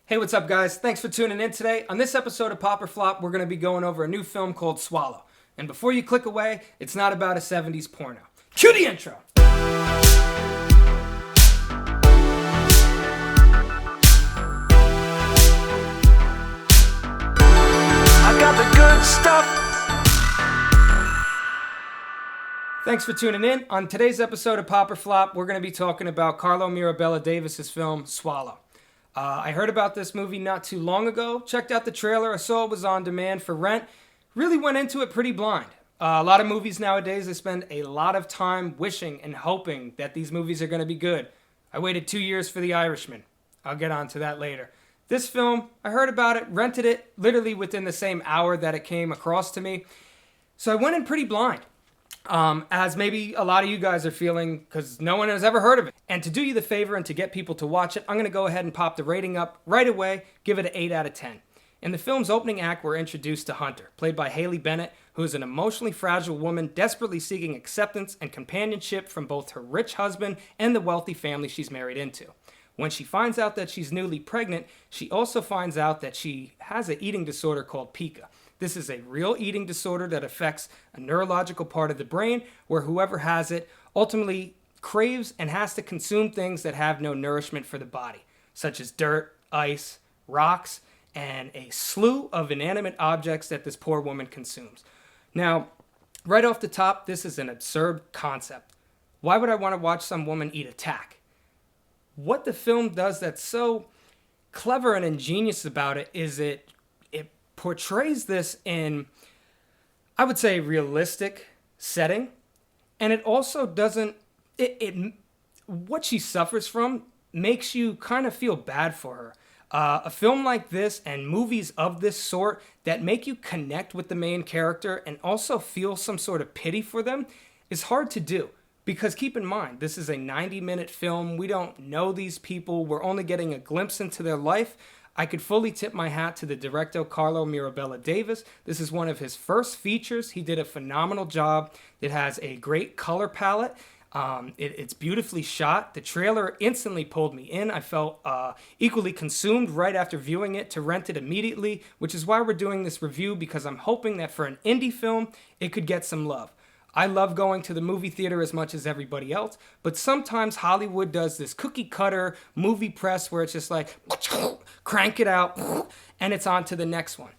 Hey, what's up, guys? Thanks for tuning in today. On this episode of Pop or Flop, we're going to be going over a new film called Swallow. And before you click away, it's not about a 70s porno. Cue the intro! I got the good stuff! Thanks for tuning in. On today's episode of Pop or Flop, we're going to be talking about Carlo Mirabella-Davis' film, Swallow. I heard about this movie not too long ago, checked out the trailer, I saw it was on demand for rent, really went into it pretty blind. A lot of movies nowadays, they spend a lot of time wishing and hoping that these movies are going to be good. I waited 2 years for The Irishman. I'll get on to that later. This film, I heard about it, rented it literally within the same hour that it came across to me. So I went in pretty blind. As maybe a lot of you guys are feeling because no one has ever heard of it. And to do you the favor and to get people to watch it, I'm going to go ahead and pop the rating up right away, give it an 8 out of 10. In the film's opening act, we're introduced to Hunter, played by Bennett, who is an emotionally fragile woman desperately seeking acceptance and companionship from both her rich husband and the wealthy family she's married into. When she finds out that she's newly pregnant, she also finds out that she has an eating disorder called pica. This is a real eating disorder that affects a neurological part of the brain where whoever has it ultimately craves and has to consume things that have no nourishment for the body, such as dirt, ice, rocks, and a slew of inanimate objects that this poor woman consumes. Now, right off the top, this is an absurd concept. Why would I want to watch some woman eat a tack? What the film does that's so clever and ingenious about it is it portrays this in, I would say, realistic setting, and it also doesn't, what she suffers from makes you kind of feel bad for her. A film like this and movies of this sort that make you connect with the main character and also feel some sort of pity for them is hard to do. Because keep in mind, this is a 90-minute film. We don't know these people. We're only getting a glimpse into their life. I could fully tip my hat to the director, Carlo Mirabella-Davis. This is one of his first features. He did a phenomenal job. It has a great color palette. It's beautifully shot. The trailer instantly pulled me in. I felt equally consumed right after viewing it to rent it immediately, which is why we're doing this review, because I'm hoping that for an indie film, it could get some love. I love going to the movie theater as much as everybody else, but sometimes Hollywood does this cookie cutter movie press where it's just like, crank it out, and it's on to the next one.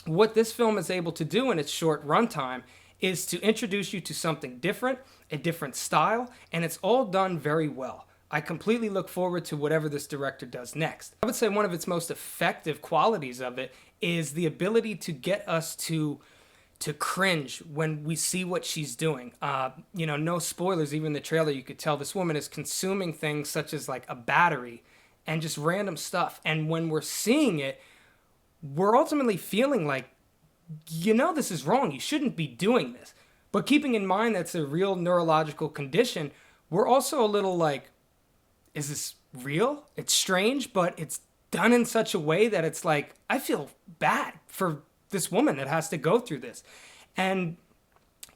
What this film is able to do in its short runtime is to introduce you to something different, a different style, and it's all done very well. I completely look forward to whatever this director does next. I would say one of its most effective qualities of it is the ability to get us to cringe when we see what she's doing. No spoilers, even in the trailer, you could tell this woman is consuming things such as like a battery and just random stuff. And when we're seeing it, we're ultimately feeling like, this is wrong. You shouldn't be doing this. But keeping in mind that's a real neurological condition, we're also a little like, is this real? It's strange, but it's done in such a way that it's like, I feel bad for this woman that has to go through this. And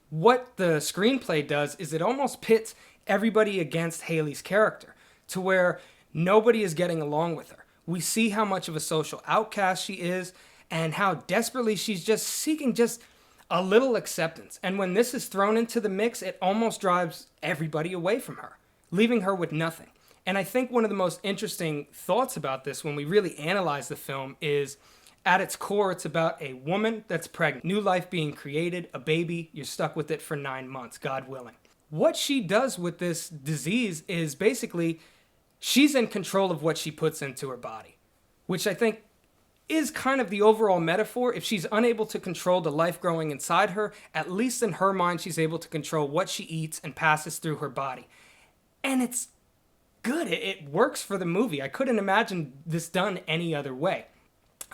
what the screenplay does is it almost pits everybody against Haley's character to where nobody is getting along with her. We see how much of a social outcast she is and how desperately she's just seeking just a little acceptance. And when this is thrown into the mix, it almost drives everybody away from her, leaving her with nothing. And I think one of the most interesting thoughts about this when we really analyze the film is, at its core, it's about a woman that's pregnant, new life being created, a baby, you're stuck with it for 9 months, God willing. What she does with this disease is basically she's in control of what she puts into her body, which I think is kind of the overall metaphor. If she's unable to control the life growing inside her, at least in her mind, she's able to control what she eats and passes through her body. And it's good. It works for the movie. I couldn't imagine this done any other way.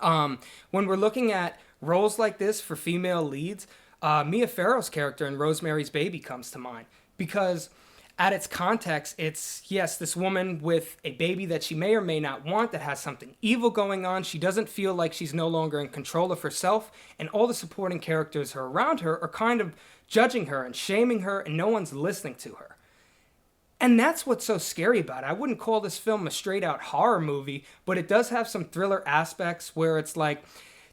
When we're looking at roles like this for female leads, Mia Farrow's character in Rosemary's Baby comes to mind because at its context, it's, yes, this woman with a baby that she may or may not want that has something evil going on. She doesn't feel like she's no longer in control of herself, and all the supporting characters around her are kind of judging her and shaming her, and no one's listening to her. And that's what's so scary about it. I wouldn't call this film a straight out horror movie, but it does have some thriller aspects where it's like,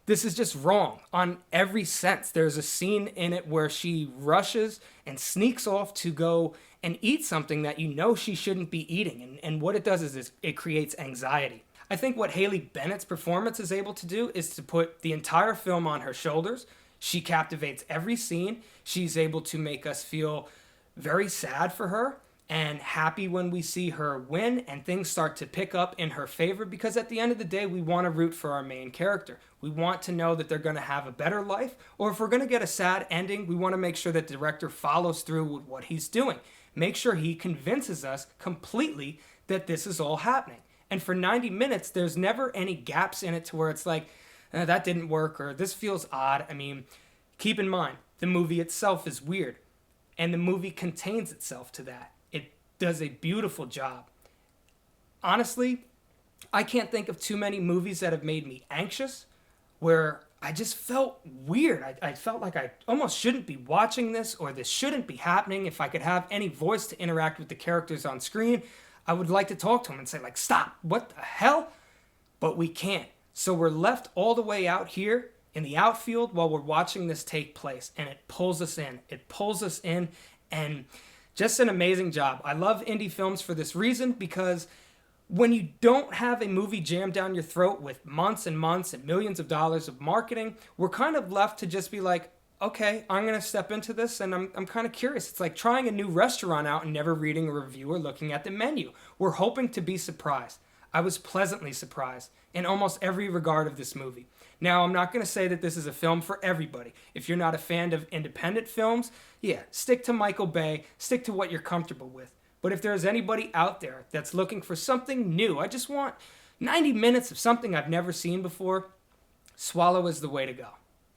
this is just wrong on every sense. There's a scene in it where she rushes and sneaks off to go and eat something that you know she shouldn't be eating. And what it does is it creates anxiety. I think what Haley Bennett's performance is able to do is to put the entire film on her shoulders. She captivates every scene. She's able to make us feel very sad for her and happy when we see her win and things start to pick up in her favor, because at the end of the day, we want to root for our main character. We want to know that they're going to have a better life, or if we're going to get a sad ending, we want to make sure that the director follows through with what he's doing. Make sure he convinces us completely that this is all happening. And for 90 minutes, there's never any gaps in it to where it's like, that didn't work, or this feels odd. I mean, keep in mind, the movie itself is weird, and the movie contains itself to that. It does a beautiful job. Honestly, I can't think of too many movies that have made me anxious, where I just felt weird. I felt like I almost shouldn't be watching this, or this shouldn't be happening. If I could have any voice to interact with the characters on screen, I would like to talk to them and say, like, stop, what the hell? But we can't. So we're left all the way out here in the outfield while we're watching this take place, and it pulls us in. It pulls us in, and just an amazing job. I love indie films for this reason, because when you don't have a movie jammed down your throat with months and months and millions of dollars of marketing, we're kind of left to just be like, okay, I'm going to step into this, and I'm kind of curious. It's like trying a new restaurant out and never reading a review or looking at the menu. We're hoping to be surprised. I was pleasantly surprised in almost every regard of this movie. Now, I'm not going to say that this is a film for everybody. If you're not a fan of independent films, yeah, stick to Michael Bay, stick to what you're comfortable with. But if there's anybody out there that's looking for something new, I just want 90 minutes of something I've never seen before, Swallow is the way to go.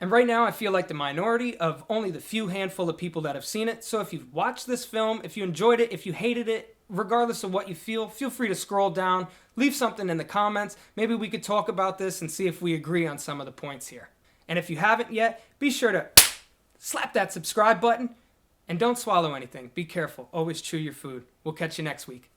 And right now, I feel like the minority of only the few handful of people that have seen it. So if you've watched this film, if you enjoyed it, if you hated it, regardless of what you feel free to scroll down, leave something in the comments. Maybe we could talk about this and see if we agree on some of the points here. And if you haven't yet, be sure to slap that subscribe button and don't swallow anything. Be careful. Always chew your food. We'll catch you next week.